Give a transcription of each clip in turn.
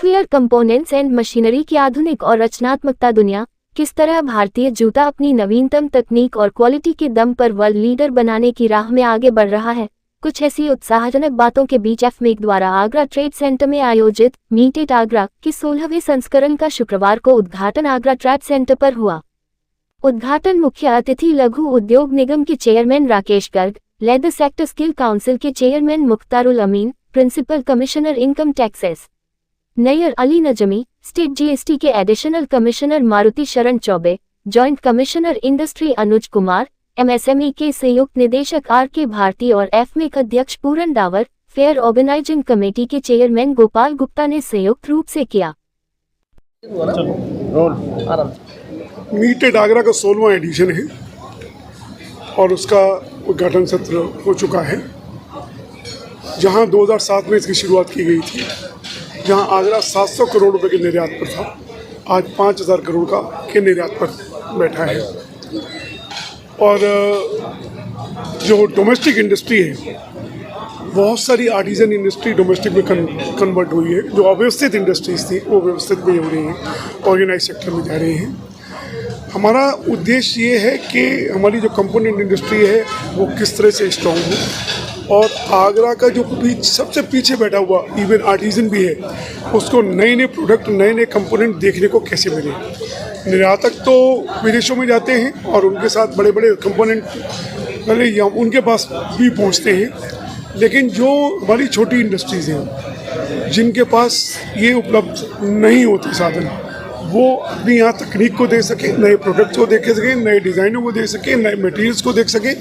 Footwear components and machinery की आधुनिक और रचनात्मकता दुनिया किस तरह भारतीय जूता अपनी नवीनतम तकनीक और क्वालिटी के दम पर वर्ल्ड लीडर बनाने की राह में आगे बढ़ रहा है। कुछ ऐसी उत्साहजनक बातों के बीच एफमेक द्वारा आगरा ट्रेड सेंटर में आयोजित मीट इट आगरा के 16वें संस्करण का शुक्रवार को उद्घाटन आगरा ट्रेड सेंटर पर हुआ। उद्घाटन मुख्य अतिथि लघु उद्योग निगम के chairman Rakesh Garg, leather sector skill council के chairman Mukhtarul Amin, principal commissioner income taxes Naiyar Ali Najmi, state GST के additional commissioner Maruti Sharan Chaubey, joint commissioner industry Anuj Kumar, MSME के संयुक्त निदेशक आर के भारती और एफमेक अध्यक्ष Puran Dawar, fair organising committee के चेयरमैन गोपाल गुप्ता ने संयुक्त रूप से किया। मीट इट आगरा का 16वां एडिशन है और उसका उद्घाटन सत्र हो चुका है। जहां 2007 में इसकी शुरुआत की गई थी, जहां आगरा 700 करोड़ रुपए के निर्यात पर था, आज 5000 करोड़ का के निर्यात पर बैठा है। और जो डोमेस्टिक इंडस्ट्री है, बहुत सारी आर्टिजन इंडस्ट्री डोमेस्टिक में कन्वर्ट हुई है। जो अव्यवस्थित इंडस्ट्रीज थी वो व्यवस्थित में हो रही हैं, ऑर्गेनाइज सेक्टर में जा रही हैं। हमारा उद्देश्य ये है कि हमारी जो कंपोनेंट इंडस्ट्री है वो किस तरह से स्ट्रॉन्ग हो और आगरा का जो सबसे पीछे बैठा हुआ इवन आर्टिजन भी है, उसको नए नए प्रोडक्ट, नए नए कंपोनेंट देखने को कैसे मिले। निर्यातक तो विदेशों में जाते हैं और उनके साथ बड़े बड़े कंपोनेंट पहले उनके पास भी पहुंचते हैं, लेकिन जो हमारी छोटी इंडस्ट्रीज़ हैं जिनके पास ये उपलब्ध नहीं होते साधन, वो अपनी यहाँ तकनीक को देख सकें, नए प्रोडक्ट्स को देख सकें, नए डिज़ाइनों को देख सकें, नए मटेरियल्स को देख सकें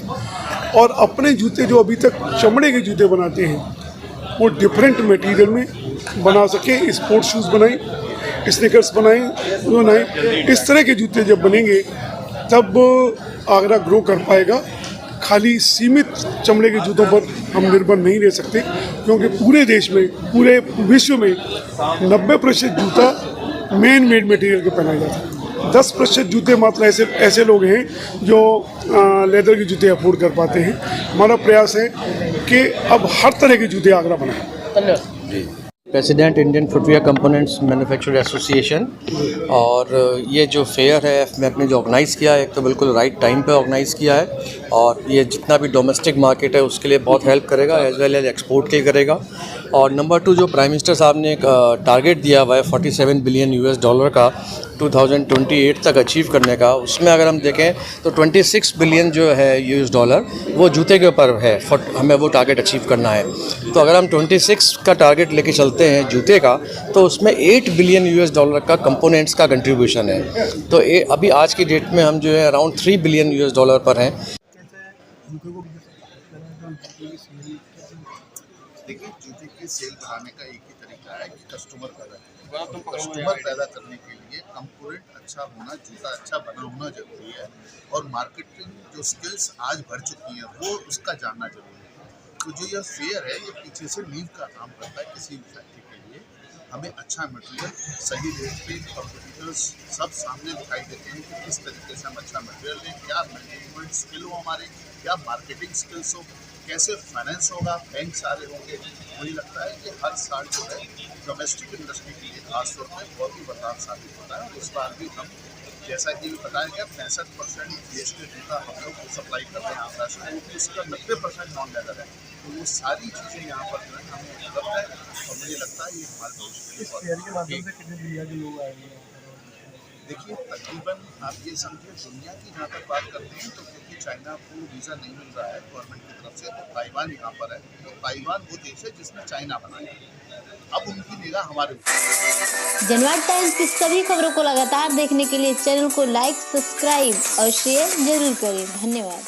और अपने जूते जो अभी तक चमड़े के जूते बनाते हैं वो डिफरेंट मटेरियल में बना सकें। स्पोर्ट्स शूज़ बनाएं, स्नीकर्स बनाएं। इस तरह के जूते जब बनेंगे तब आगरा ग्रो कर पाएगा। खाली सीमित चमड़े के जूतों पर हम निर्भर नहीं रह सकते, क्योंकि पूरे देश में, पूरे विश्व में 90% जूता मैन मेड मटेरियल के पहना जाता है। 10% जूते मात्र ऐसे लोग हैं जो लेदर के जूते अफोर्ड कर पाते हैं। हमारा प्रयास है कि अब हर तरह के जूते आगरा बनाएं। President Indian footwear components manufacturer association. और ये जो फेयर है एफमेक ने जो ऑर्गेनाइज़ किया है, एक तो बिल्कुल राइट टाइम पे ऑर्गेनाइज़ किया है और ये जितना भी डोमेस्टिक मार्केट है उसके लिए बहुत हेल्प करेगा, एज वेल एज एक्सपोर्ट के लिए करेगा। और नंबर 2, जो प्राइम मिनिस्टर साहब ने एक टारगेट दिया हुआ है $47 बिलियन का 2028 तक अचीव करने का, उसमें अगर हम देखें तो 26 बिलियन जो है $, वो जूते के ऊपर है। हमें वो टारगेट अचीव करना है। तो अगर हम 26 का टारगेट लेके चलते हैं जूते का, तो उसमें $8 बिलियन का कंपोनेंट्स का कंट्रीब्यूशन है। तो अभी आज की डेट में हम जो है अराउंड $3 बिलियन पर हैं। देखिए, जूते की सेल बढ़ाने का एक ही तरीका है कि कस्टमर पैदा करने के लिए कंपोनेंट अच्छा होना, जूता अच्छा बना होना जरूरी है और मार्केटिंग जो स्किल्स आज बढ़ चुकी हैं वो उसका जानना जरूरी है। तो जो यह फेयर है, ये पीछे से नींव का काम करता है किसी भी फैक्ट्री के लिए। हमें अच्छा मटेरियल सही रेट पे, कॉम्पिटिटर्स सब सामने दिखाई देते हैं कि किस तरीके से हम अच्छा मटेरियल लें, क्या मैनेजमेंट स्किल हो हमारे, क्या मार्केटिंग स्किल्स हो, कैसे फाइनेंस होगा, बैंक सारे होंगे। मुझे लगता है कि हर साल जो है डोमेस्टिक इंडस्ट्री के लिए खासतौर पर बहुत ही वरदान साबित होता है। और इस बार भी हम, जैसा कि बताया गया, 65% जीएसटी जूता हम लोग सप्लाई कर रहे हैं आगरा से, वो भी इसका 90% नॉन लेदर है। तो वो सारी चीज़ें यहाँ पर जो है हमें उपलब्ध है और मुझे लगता है ये हमारे भविष्य के लिए। देखिए, तकरीबन आप ये समझिए, दुनिया की जहाँ तक बात करते हैं तो क्योंकि चाइना को वीज़ा नहीं मिल रहा है गवर्नमेंट की तरफ से, तो ताइवान यहाँ पर है। तो ताइवान वो देश है जिसने चाइना बनाया। अब उनकी निगाह हमारे ऊपर। जनवाद टाइम्स की सभी खबरों को लगातार देखने के लिए चैनल को लाइक, सब्सक्राइब और शेयर जरूर करें। धन्यवाद।